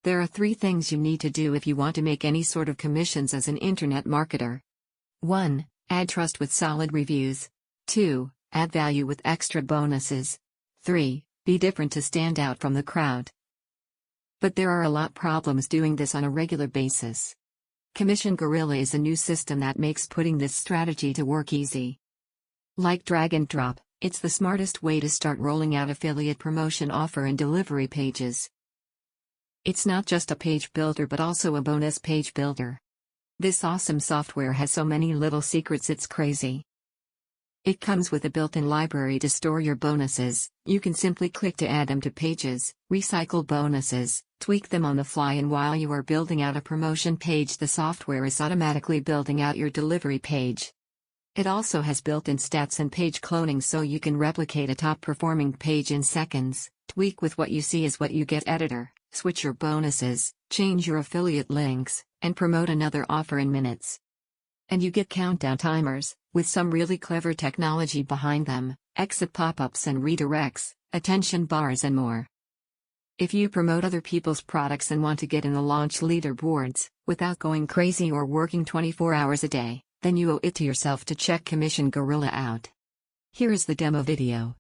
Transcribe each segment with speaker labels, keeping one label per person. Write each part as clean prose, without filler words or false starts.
Speaker 1: There are 3 things you need to do if you want to make any sort of commissions as an internet marketer. 1. Add trust with solid reviews. 2. Add value with extra bonuses. 3. Be different to stand out from the crowd. But there are a lot of problems doing this on a regular basis. Commission Gorilla is a new system that makes putting this strategy to work easy. Like drag and drop, it's the smartest way to start rolling out affiliate promotion offer and delivery pages. It's not just a page builder but also a bonus page builder. This awesome software has so many little secrets it's crazy. It comes with a built-in library to store your bonuses. You can simply click to add them to pages, recycle bonuses, tweak them on the fly, and while you are building out a promotion page, the software is automatically building out your delivery page. It also has built-in stats and page cloning so you can replicate a top-performing page in seconds, tweak with what you see is what you get editor, switch your bonuses, change your affiliate links, and promote another offer in minutes. And you get countdown timers, with some really clever technology behind them, exit pop-ups and redirects, attention bars and more. If you promote other people's products and want to get in the launch leaderboards, without going crazy or working 24 hours a day, then you owe it to yourself to check Commission Gorilla out. Here is the demo video.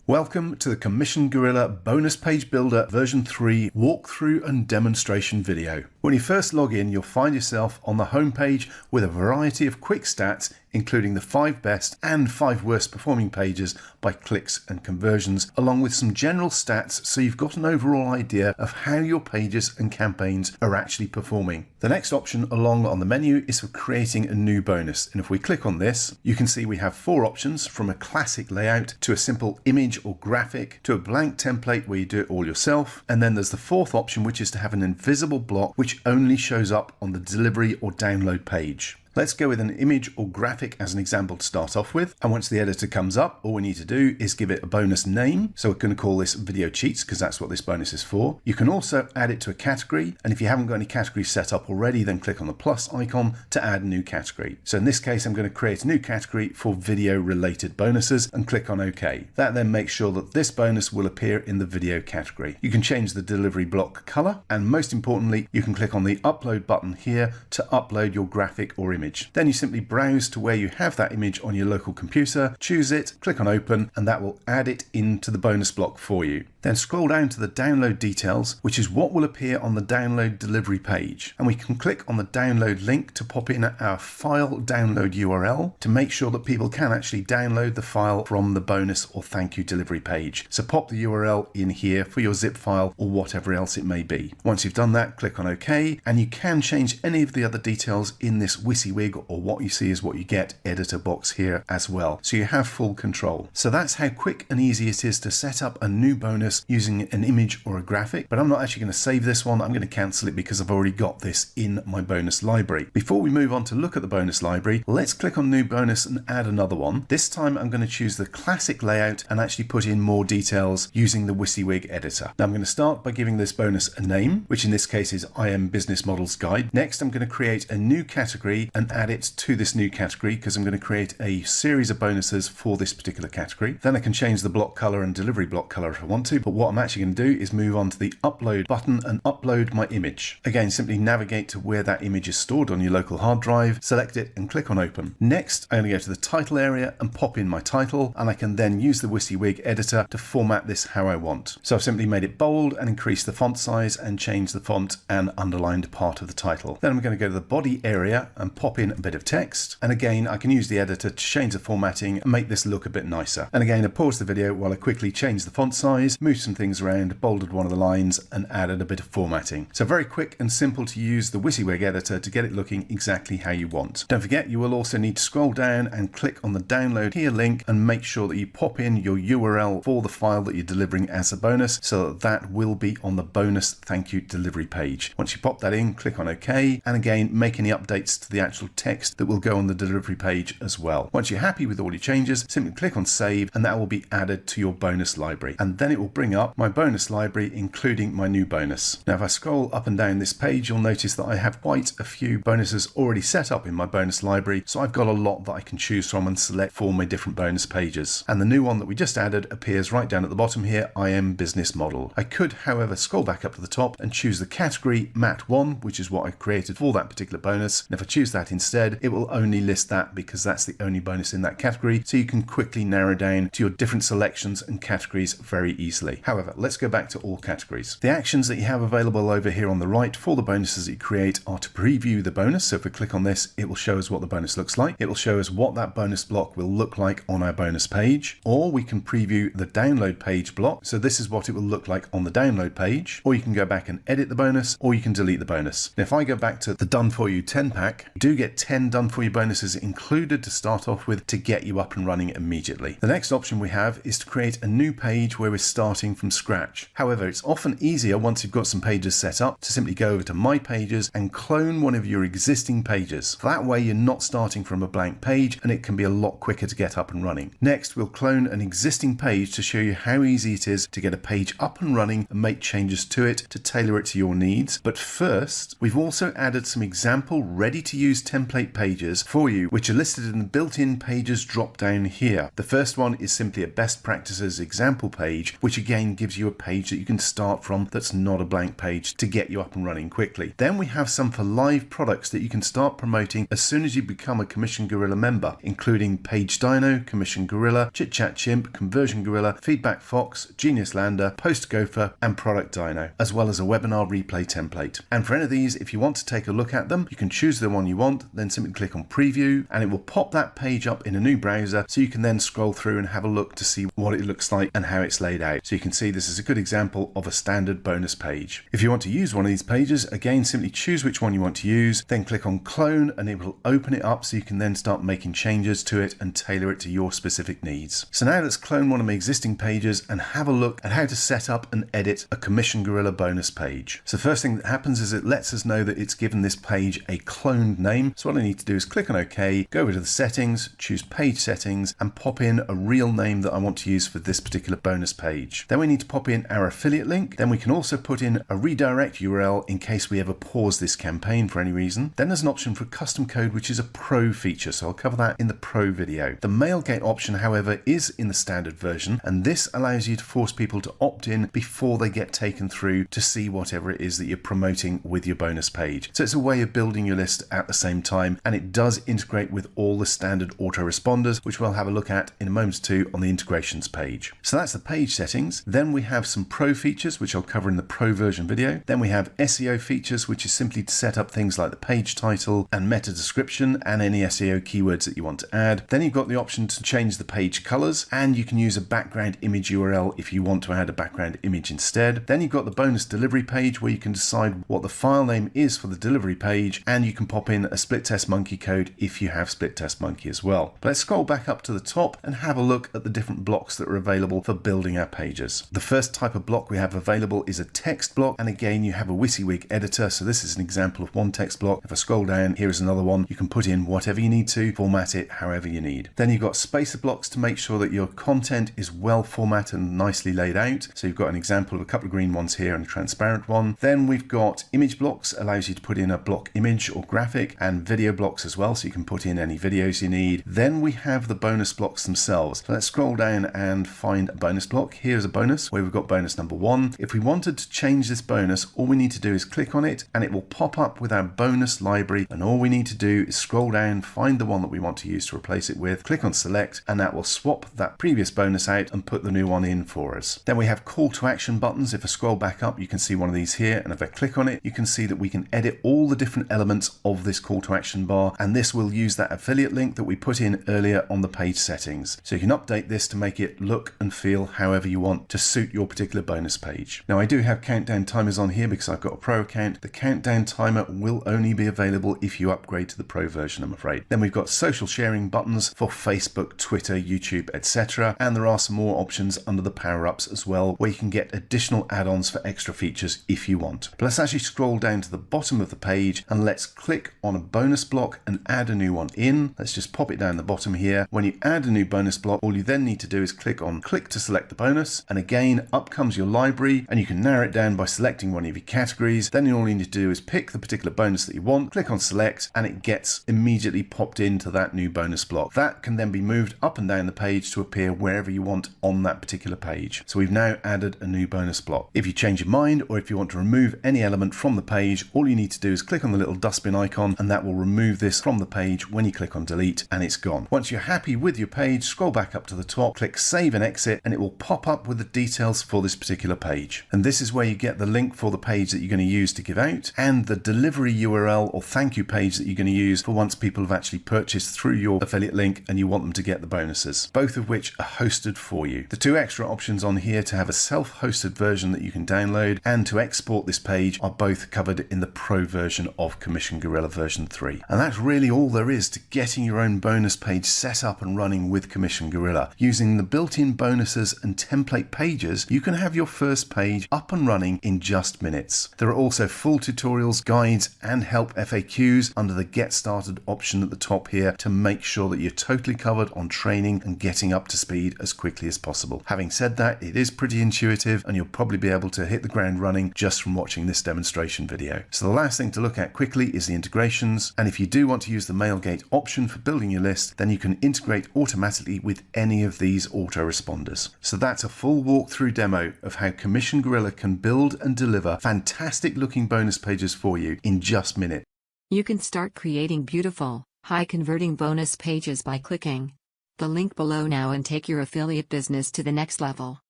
Speaker 2: Welcome to the Commission Gorilla Bonus Page Builder version 3 walkthrough and demonstration video. When you first log in, you'll find yourself on the home page with a variety of quick stats, including the 5 best and 5 worst performing pages by clicks and conversions, along with some general stats so you've got an overall idea of how your pages and campaigns are actually performing. The next option along on the menu is for creating a new bonus, and if we click on this, you can see we have 4 options, from a classic layout to a simple image or graphic to a blank template where you do it all yourself, and then there's the 4th option, which is to have an invisible block which only shows up on the delivery or download page. Let's go with an image or graphic as an example to start off with, and once the editor comes up, all we need to do is give it a bonus name. So we're going to call this video cheats because that's what this bonus is for. You can also add it to a category, and if you haven't got any categories set up already, then click on the plus icon to add a new category. So in this case, I'm going to create a new category for video related bonuses and click on OK. That then makes sure that this bonus will appear in the video category. You can change the delivery block color, and most importantly, you can click on the upload button here to upload your graphic or image. Then you simply browse to where you have that image on your local computer, choose it, click on open, and that will add it into the bonus block for you. Then scroll down to the download details, which is what will appear on the download delivery page. And we can click on the download link to pop in our file download URL to make sure that people can actually download the file from the bonus or thank you delivery page. So pop the URL in here for your zip file or whatever else it may be. Once you've done that, click on OK, and you can change any of the other details in this WYSIWYG or what you see is what you get editor box here as well. So you have full control. So that's how quick and easy it is to set up a new bonus using an image or a graphic, but I'm not actually going to save this one. I'm going to cancel it because I've already got this in my bonus library. Before we move on to look at the bonus library, let's click on new bonus and add another one. This time I'm going to choose the classic layout and actually put in more details using the WYSIWYG editor. Now I'm going to start by giving this bonus a name, which in this case is IM Business Models Guide. Next, I'm going to create a new category and add it to this new category because I'm going to create a series of bonuses for this particular category. Then I can change the block color and delivery block color if I want to, but what I'm actually going to do is move on to the upload button and upload my image. Again, simply navigate to where that image is stored on your local hard drive, select it and click on open. Next, I'm going to go to the title area and pop in my title, and I can then use the WYSIWYG editor to format this how I want. So I've simply made it bold and increased the font size and changed the font and underlined part of the title. Then I'm going to go to the body area and pop in a bit of text. And again, I can use the editor to change the formatting and make this look a bit nicer. And again, I paused the video while I quickly changed the font size, moved some things around, bolded one of the lines and added a bit of formatting. So very quick and simple to use the WYSIWYG editor to get it looking exactly how you want. Don't forget, you will also need to scroll down and click on the download here link and make sure that you pop in your URL for the file that you're delivering as a bonus so that that will be on the bonus thank you delivery page. Once you pop that in, click on OK, and again, make any updates to the actual actual text that will go on the delivery page as well. Once you're happy with all your changes, simply click on save and that will be added to your bonus library. And then it will bring up my bonus library, including my new bonus. Now, if I scroll up and down this page, you'll notice that I have quite a few bonuses already set up in my bonus library. So I've got a lot that I can choose from and select for my different bonus pages. And the new one that we just added appears right down at the bottom here, IM Business Model. I could, however, scroll back up to the top and choose the category MAT1, which is what I created for that particular bonus. And if I choose that instead, it will only list that because that's the only bonus in that category. So you can quickly narrow down to your different selections and categories very easily. However, let's go back to all categories. The actions that you have available over here on the right for the bonuses that you create are to preview the bonus. So if we click on this, it will show us what the bonus looks like. It will show us what that bonus block will look like on our bonus page, or we can preview the download page block. So this is what it will look like on the download page, or you can go back and edit the bonus, or you can delete the bonus. Now, if I go back to the Done For You 10 pack, you do get 10 Done For You bonuses included to start off with to get you up and running immediately. The next option we have is to create a new page where we're starting from scratch. However, it's often easier once you've got some pages set up to simply go over to My Pages and clone one of your existing pages. That way you're not starting from a blank page and it can be a lot quicker to get up and running. Next, we'll clone an existing page to show you how easy it is to get a page up and running and make changes to it to tailor it to your needs. But first, we've also added some example ready-to-use template pages for you, which are listed in the built-in pages drop down here. The first one is simply a best practices example page, which again gives you a page that you can start from that's not a blank page to get you up and running quickly. Then we have some for live products that you can start promoting as soon as you become a Commission Gorilla member, including Page Dino, Commission Gorilla, Chit Chat Chimp, Conversion Gorilla, Feedback Fox, Genius Lander, Post Gopher, and Product Dino, as well as a webinar replay template. And for any of these, if you want to take a look at them, you can choose the one you want, then simply click on preview, and it will pop that page up in a new browser, so you can then scroll through and have a look to see what it looks like and how it's laid out. So you can see this is a good example of a standard bonus page. If you want to use one of these pages, again, simply choose which one you want to use, then click on clone, and it will open it up so you can then start making changes to it and tailor it to your specific needs. So now let's clone one of my existing pages and have a look at how to set up and edit a Commission Gorilla bonus page. So first thing that happens is it lets us know that it's given this page a cloned name. So what I need to do is click on OK, go over to the settings, choose page settings, and pop in a real name that I want to use for this particular bonus page. Then we need to pop in our affiliate link. Then we can also put in a redirect URL in case we ever pause this campaign for any reason. Then there's an option for custom code, which is a pro feature. So I'll cover that in the pro video. The mailgate option, however, is in the standard version, and this allows you to force people to opt in before they get taken through to see whatever it is that you're promoting with your bonus page. So it's a way of building your list at the same time, and it does integrate with all the standard autoresponders, which we'll have a look at in a moment or two on the integrations page. So that's the page settings. Then we have some pro features, which I'll cover in the pro version video. Then we have SEO features, which is simply to set up things like the page title and meta description and any SEO keywords that you want to add. Then you've got the option to change the page colors, and you can use a background image URL if you want to add a background image instead. Then you've got the bonus delivery page where you can decide what the file name is for the delivery page, and you can pop in a split test monkey code if you have split test monkey as well. But let's scroll back up to the top and have a look at the different blocks that are available for building our pages. The first type of block we have available is a text block, and again you have a WYSIWYG editor, so this is an example of one text block. If I scroll down, here is another one. You can put in whatever you need to, format it however you need. Then you've got spacer blocks to make sure that your content is well formatted and nicely laid out. So you've got an example of a couple of green ones here and a transparent one. Then we've got image blocks, allows you to put in a block image or graphic, and video blocks as well, so you can put in any videos you need. Then we have the bonus blocks themselves. So let's scroll down and find a bonus block. Here's a bonus where we've got bonus number 1. If we wanted to change this bonus, all we need to do is click on it and it will pop up with our bonus library, and all we need to do is scroll down, find the one that we want to use to replace it with, click on select, and that will swap that previous bonus out and put the new one in for us. Then we have call to action buttons. If I scroll back up, you can see one of these here, and if I click on it, you can see that we can edit all the different elements of this call to action bar, and this will use that affiliate link that we put in earlier on the page settings. So you can update this to make it look and feel however you want to suit your particular bonus page. Now I do have countdown timers on here because I've got a pro account. The countdown timer will only be available if you upgrade to the pro version, I'm afraid. Then we've got social sharing buttons for Facebook, Twitter, YouTube, etc. And there are some more options under the power-ups as well, where you can get additional add-ons for extra features if you want. But let's actually scroll down to the bottom of the page and let's click on a bonus block and add a new one in. Let's just pop it down the bottom here. When you add a new bonus block, all you then need to do is click to select the bonus, and again up comes your library, and you can narrow it down by selecting one of your categories. Then all you need to do is pick the particular bonus that you want, click on select, and it gets immediately popped into that new bonus block. That can then be moved up and down the page to appear wherever you want on that particular page. So we've now added a new bonus block. If you change your mind, or if you want to remove any element from the page, all you need to do is click on the little dustbin icon, and that will remove this from the page when you click on delete, and it's gone. Once you're happy with your page, scroll back up to the top, click save and exit, and it will pop up with the details for this particular page. And this is where you get the link for the page that you're going to use to give out, and the delivery URL or thank you page that you're going to use for once people have actually purchased through your affiliate link and you want them to get the bonuses, both of which are hosted for you. The two extra options on here to have a self-hosted version that you can download and to export this page are both covered in the pro version of Commission Gorilla version 3. And that's really all there is to getting your own bonus page set up and running with Commission Gorilla. Using the built-in bonuses and template pages, you can have your first page up and running in just minutes. There are also full tutorials, guides, and help FAQs under the Get Started option at the top here to make sure that you're totally covered on training and getting up to speed as quickly as possible. Having said that, it is pretty intuitive and you'll probably be able to hit the ground running just from watching this demonstration video. So the last thing to look at quickly is the integrations, and if you do want to use the Mailgate option for building your list, then you can integrate automatically with any of these autoresponders. So that's a full walkthrough demo of how Commission Gorilla can build and deliver fantastic looking bonus pages for you in just minutes.
Speaker 1: You can start creating beautiful, high-converting bonus pages by clicking the link below now and take your affiliate business to the next level.